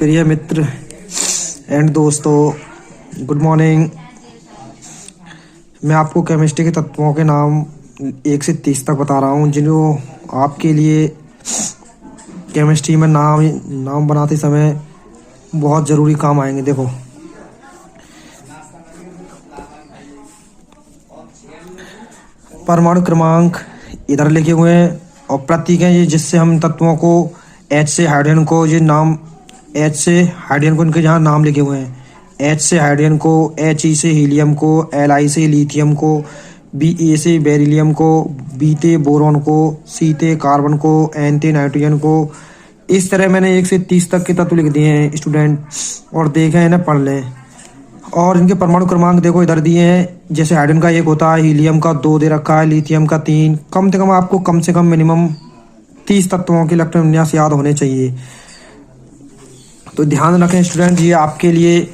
प्रिय मित्र एंड दोस्तों, good morning. मैं आपको केमिस्ट्री के तत्वों के नाम 1 से 30 तक बता रहा हूँ, जिनको आपके लिए केमिस्ट्री में नाम बनाते समय बहुत ज़रूरी काम आएंगे। देखो, परमाणु क्रमांक इधर लिखे हुए हैं और प्रतीक हैं ये, जिससे हम तत्वों को H से हाइड्रोजन को, ये नाम H से हाइड्रोजन को, इनके जहाँ नाम लिखे हुए हैं। H से हाइड्रोजन को, He से हीलियम को, Li से लिथियम को, Ba से बेरिलियम को, B से बोरॉन को, C से कार्बन को, N से नाइट्रोजन को। इस तरह मैंने 1 से 30 तक के तत्व लिख दिए हैं स्टूडेंट, और देखे हैं, इन्हें पढ़ लें। और इनके परमाणु क्रमांक देखो इधर दिए हैं। जैसे हाइड्रोजन का 1 होता है, हीलियम का 2 दे रखा है, लिथियम का 3। कम से कम आपको कम से कम मिनिमम 30 तत्वों के इलेक्ट्रॉन विन्यास याद होने चाहिए। तो ध्यान रखें स्टूडेंट, ये आपके लिए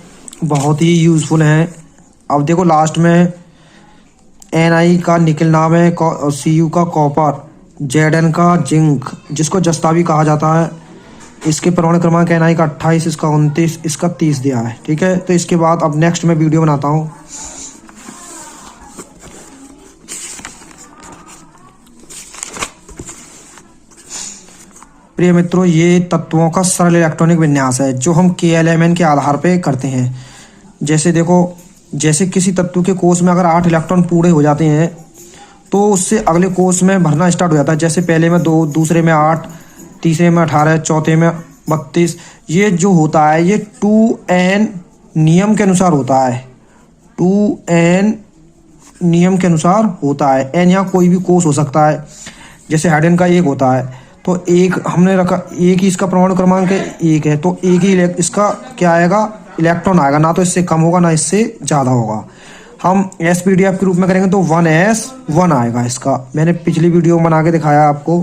बहुत ही यूज़फुल है। अब देखो लास्ट में Ni का निकल नाम है, Cu का कॉपर, Zn का जिंक, जिसको जस्ता भी कहा जाता है। इसके परमाणु क्रमांक Ni का 28, इसका 29, इसका 30 दिया है। ठीक है, तो इसके बाद अब नेक्स्ट में वीडियो बनाता हूँ। प्रिय मित्रों, ये तत्वों का सरल इलेक्ट्रॉनिक विन्यास है जो हम KLMN के आधार पे करते हैं। जैसे देखो, जैसे किसी तत्व के कोष में अगर 8 इलेक्ट्रॉन पूरे हो जाते हैं तो उससे अगले कोष में भरना स्टार्ट हो जाता है। जैसे पहले में 2, दूसरे में 8, तीसरे में 18, चौथे में 32। ये जो होता है ये 2n नियम के अनुसार होता है। 2n नियम के अनुसार होता है। n यहाँ कोई भी कोष हो सकता है। जैसे हाइड्रोजन का 1 होता है तो 1 हमने रखा, 1 ही इसका परमाणु क्रमांक है, 1 है तो 1 ही इसका क्या आएगा, इलेक्ट्रॉन आएगा। ना तो इससे कम होगा ना इससे ज़्यादा होगा। हम SPDF के रूप में करेंगे तो 1s1 आएगा इसका। मैंने पिछली वीडियो में बना के दिखाया आपको।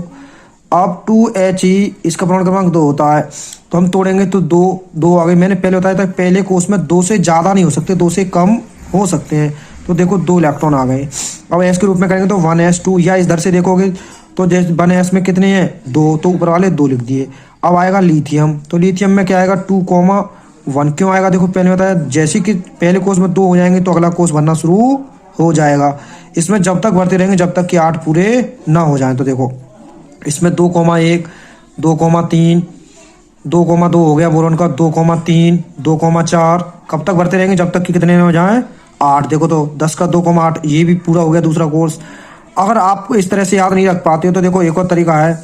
अब 2He, इसका परमाणु क्रमांक 2 होता है तो हम तोड़ेंगे तो 2 आ गए। मैंने पहले बताया था पहले कोष में 2 से ज़्यादा नहीं हो सकते, 2 से कम हो सकते हैं। तो देखो 2 इलेक्ट्रॉन आ गए। अब S के रूप में करेंगे तो 1s2, या इधर से देखोगे तो जैसे 1s में कितने हैं, 2, तो ऊपर वाले 2 लिख दिए। अब आएगा लिथियम, तो लिथियम में क्या आएगा, 2,1 क्यों आएगा, देखो पहले बताया जैसे कि पहले कोष में 2 हो जाएंगे तो अगला कोष भरना शुरू हो जाएगा। इसमें जब तक भरते रहेंगे जब तक कि 8 पूरे ना हो जाएं। तो देखो इसमें 2,1, 2,3, 2,2 हो गया बोरॉन का, 2,3, 2,4। कब तक भरते रहेंगे जब तक कि कितने हो जाएं, 8। देखो तो 10 का 2,8, ये भी पूरा हो गया दूसरा कोर्स। अगर आपको इस तरह से याद नहीं रख पाते हो तो देखो एक और तरीका है।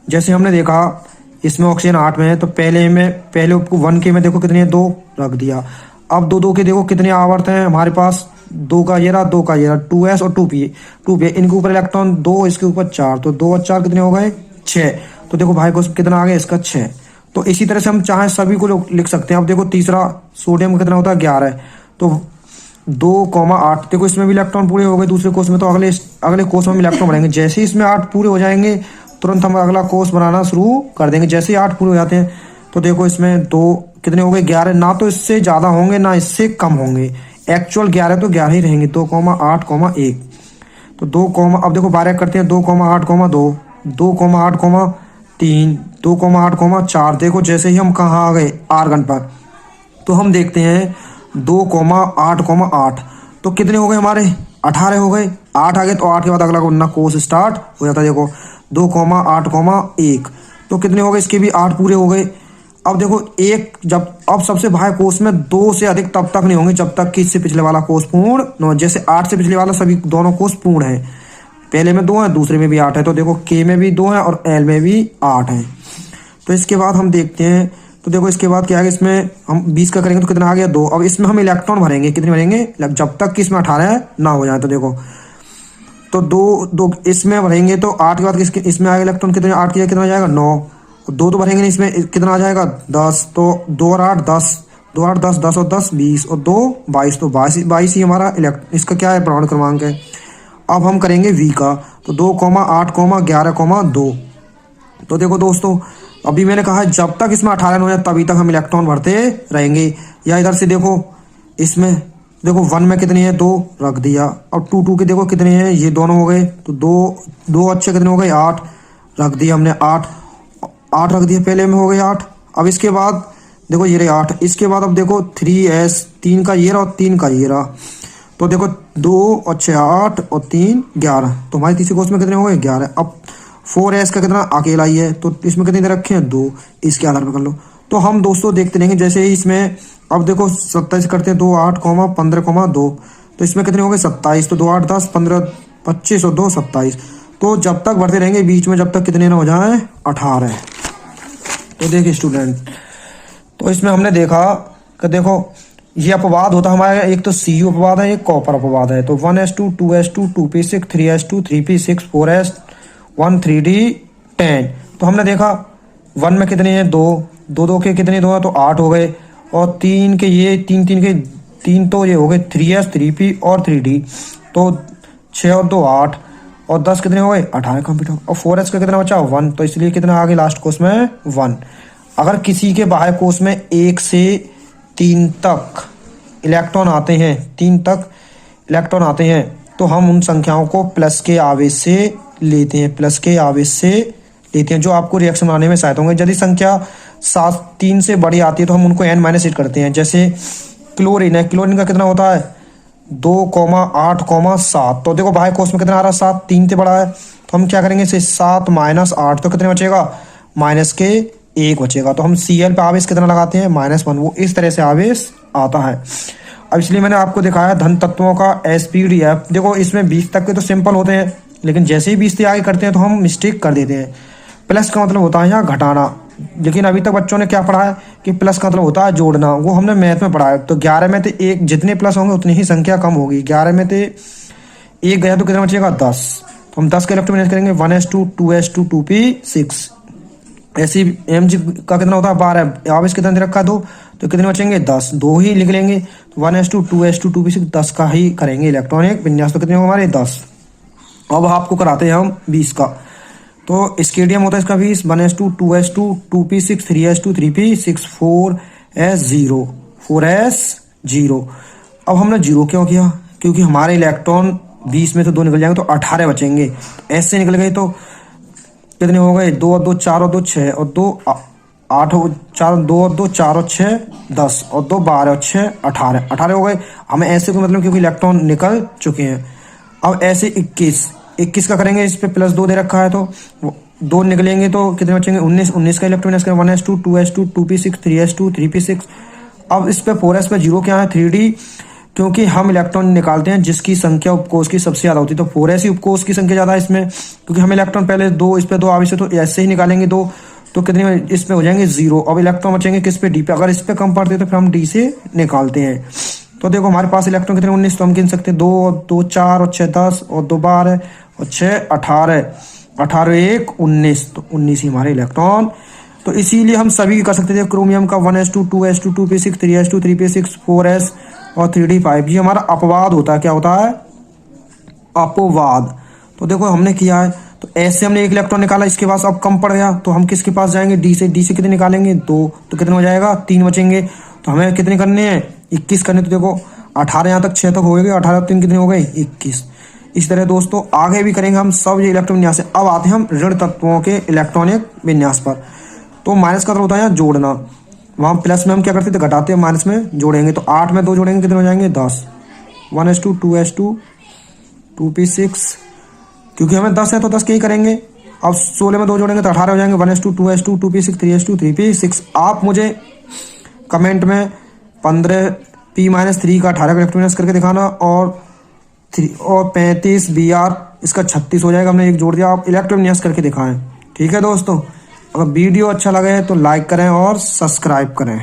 जैसे हमने देखा इसमें ऑक्सीजन 8 में है तो पहले 1 के में देखो कितने, 2 रख दिया। अब 2 के देखो कितने आवर्त हैं हमारे पास, 2 का ये रहा, 2 का ये रहा, 2s और 2p। इनके ऊपर इलेक्ट्रॉन 2, इसके ऊपर 4, तो 2 और 4 कितने हो गए, 6। तो देखो भाई को कितना आ गया, इसका 6। तो इसी तरह से हम चाहे सभी को लिख सकते हैं। अब देखो तीसरा सोडियम कितना होता है, 11, तो 2,8। देखो इसमें भी इलेक्ट्रॉन पूरे हो गए दूसरे कोष में, तो अगले कोष में इलेक्ट्रॉन बढ़ेंगे। जैसे ही इसमें 8 पूरे हो जाएंगे तुरंत हम अगला कोष बनाना शुरू कर देंगे। जैसे ही 8 पूरे हो जाते हैं तो देखो इसमें 2 कितने हो गए, 11। ना तो इससे ज़्यादा होंगे ना इससे कम होंगे। एक्चुअल 11 तो 11 ही रहेंगे, 2,8,1। तो 2, अब देखो 12 करते हैं, 2,8,2, 2,8,3, 2,8,4। देखो जैसे ही हम कहाँ आ गए, आर्गन पर, तो हम देखते हैं 2,8,8। तो कितने हो गए हमारे, 18 हो गए। 8 आ गए तो 8 के बाद अगला ना कोर्स स्टार्ट हो जाता है। देखो 2,8,1, तो कितने हो गए, इसके भी 8 पूरे हो गए। अब देखो अब सबसे बाहर कोर्स में 2 से अधिक तब तक नहीं होंगे जब तक कि इससे पिछले वाला कोर्स पूर्ण न हो। जैसे 8 से पिछले वाला सभी दोनों कोर्स पूर्ण है। पहले में 2 है, दूसरे में भी 8 है। तो देखो K में भी 2 है और L में भी 8 है। तो इसके बाद हम देखते हैं, तो देखो इसके बाद क्या है, इसमें हम 20 का करेंगे तो कितना आ गया, 2। अब इसमें हम इलेक्ट्रॉन भरेंगे, कितने भरेंगे, जब तक कि इसमें 18 ना हो जाए। तो देखो तो 2 इसमें भरेंगे तो 8 के बाद इसमें आएगा इलेक्ट्रॉन कितने, 8 के कितना आ जाएगा, 9। 2 तो भरेंगे नहीं, इसमें कितना आ जाएगा, 10। तो 2 और 8 10, 2 8 10, 10 और 10 20 और 2 22। तो 22 ही हमारा इसका क्या है, परमाणु क्रमांक है। अब हम करेंगे V का, तो 2,8,11,2। तो देखो दोस्तों, अभी मैंने कहा जब तक इसमें 18 हो जाए तभी तक हम इलेक्ट्रॉन भरते रहेंगे। या इधर से देखो, इसमें देखो 1 में कितनी है, 2 रख दिया। अब 2 के देखो कितने हैं, ये दोनों हो गए। तो 2 अच्छे कितने हो गए, 8 रख दिया हमने। 8 रख दिया, पहले में हो गए 8। अब इसके बाद देखो ये रहे 8। इसके बाद अब देखो 3s, 3 का ये रहा और 3 का ये रहा। तो देखो 2 और 6 8 और 3 11। तो हमारी तीसरी कोर्स में कितने हो गए 11। अब 4s का कितना अकेला ही है, तो इसमें कितने दे रखे हैं 2। इसके आधार पर कर लो। तो हम दोस्तों देखते रहेंगे, जैसे ही इसमें अब देखो 27 करते हैं 2 8 15 2। तो इसमें कितने हो गए 27। तो 2 8 10 15 25 और 2 27। तो जब तक बढ़ते रहेंगे बीच में, जब तक कितने ना हो जाए 18। तो देखिए स्टूडेंट, तो इसमें हमने देखा कि देखो ये अपवाद होता है हमारे, एक तो CU अपवाद है, एक कॉपर अपवाद है। तो 1s2 2s2 2p6 3s2 3p6 4s 1 3d 10। तो हमने देखा 1 में कितने हैं 2, 2 2 के कितने 2 है तो 8 हो गए। और 3 के ये 3 3 के 3 तो ये हो गए 3s 3p और 3d। तो 6 और 2 8 और 10 कितने हो गए 18 कंप्लीट हो। और 4s का कितना बचा 1। तो इसलिए कितना आगे लास्ट कोर्स में 1। अगर किसी के बाह्य कोष में 1 से 3 तक इलेक्ट्रॉन आते हैं, 3 तक इलेक्ट्रॉन आते हैं, तो हम उन संख्याओं को प्लस के आवेश से लेते हैं, प्लस के आवेश से लेते हैं, जो आपको रिएक्शन बनाने में सहायता होंगे। यदि संख्या 3 से बड़ी आती है तो हम उनको n-8 करते हैं। जैसे क्लोरीन है, क्लोरीन का कितना होता है 2 8 7। तो देखो बाह्य कोष में कितना आ रहा है 7, 3 से बड़ा है। तो हम क्या करेंगे इसे 7 - 8, तो कितने बचेगा माइनस के 1 बचेगा। तो हम Cl पे आवेश कितना लगाते हैं -1। वो इस तरह से आवेश आता है। अब इसलिए मैंने आपको दिखाया धन तत्वों का SPDF। देखो इसमें 20 तक के तो सिंपल होते हैं, लेकिन जैसे ही 20 से आगे करते हैं तो हम मिस्टेक कर देते हैं। प्लस का मतलब होता है यहाँ घटाना, लेकिन अभी तक बच्चों ने क्या पढ़ा है कि प्लस का मतलब होता है जोड़ना। वो हमने मैथ में पढ़ा है। तो 11 में से 1 जितने प्लस होंगे उतनी ही संख्या कम होगी। 11 में से 1 गया तो कितना बचेगा 10। तो हम 10 का इलेक्ट्रॉन मैनेज करेंगे 1s2 2s2 2p6। ऐसी Mg का कितना होता है 12। आवेश कितना दे रखा है 2, तो कितने बचेंगे 10। 2 ही लिख लेंगे। 1s2 2s2 2p6 10 का ही करेंगे इलेक्ट्रॉनिक विन्यास। तो कितने होंगे हमारे 10। अब आपको कराते हैं हम 20 का। तो स्केडियम होता है इसका 20। 1s2 2s2 2p6 3s2 3p6 4s0 4s0। अब हमने 0 क्यों किया, क्योंकि हमारे इलेक्ट्रॉन 20 में तो 2 निकल जाएंगे तो 18 बचेंगे। ऐसे निकल गए तो कितने हो गए 2 और 2 4 और 2 6 और 2 8 और 4 2 और 2 4 और 6 10 और 2 12 और 6 18 हो गए। हमें ऐसे को मतलब क्योंकि इलेक्ट्रॉन निकल चुके हैं। अब ऐसे 21 का करेंगे, इस पे +2 दे रखा है तो 2 निकलेंगे तो कितने बचेंगे 19 का इलेक्ट्रॉन करें 1s2 2s2 2p6 3s2 3p6। अब इस पे 4s पे 0 क्या है 3d, क्योंकि हम इलेक्ट्रॉन निकालते हैं जिसकी संख्या उपकोष की सबसे ज्यादा होती है। तो 4s ही उपकोष की संख्या ज्यादा है इसमें, क्योंकि हम इलेक्ट्रॉन पहले 2 इस पे 2 आवेश है तो ऐसे ही निकालेंगे 2, तो कितने इस पे हो जाएंगे 0। अब इलेक्ट्रॉन बचेंगे किस पे d पे। अगर इस पे कम पड़ते तो फिर हम d से निकालते हैं। तो देखो हमारे पास इलेक्ट्रॉन कितने 19, तो हम गिन सकते हैं 2 और 2 4 और 6 10 और 2 12 और 6 18 18 1 19। तो 19 ही हमारे इलेक्ट्रॉन। तो इसीलिए हम सभी कर सकते थे क्रोमियम का 1s2 2s2 2p6 3s2 3p6 4s और 3d 5। ये हमारा अपवाद होता है। क्या होता है अपवाद। तो देखो हमने किया है, तो ऐसे हमने 1 इलेक्ट्रॉन निकाला, इसके पास अब कम पड़ गया तो हम किसके पास जाएंगे d से कितने निकालेंगे 2, तो कितने हो जाएगा 3 बचेंगे। तो हमें कितने करने हैं 21 करने। तो देखो 18 यहाँ तक 6 तक हो गए, 18 3 कितने हो गए 21। इस तरह दोस्तों आगे भी करेंगे हम सब ये इलेक्ट्रॉन विन्यास। अब आते हैं हम ऋण तत्वों के इलेक्ट्रॉनिक विन्यास पर। तो माइनस का मतलब होता है जोड़ना। वहाँ प्लस में हम क्या करते थे घटाते हैं, माइनस में जोड़ेंगे। तो 8 में 2 जोड़ेंगे कितने हो जाएंगे 10। 1s2 2s2 2p6, क्योंकि हमें 10 है तो 10 के ही करेंगे। अब 16 में 2 जोड़ेंगे तो 18 हो जाएंगे। 1s2 2s2 2p6 3s2 3p6। आप मुझे कमेंट में 15p-3 का 18 का इलेक्ट्रॉन करके दिखाना, और 35 br इसका 36 हो जाएगा। हमने एक जोड़ दिया, आप इलेक्ट्रॉन विन्यास करके दिखाएं। ठीक है दोस्तों, अगर वीडियो अच्छा लगे तो लाइक करें और सब्सक्राइब करें।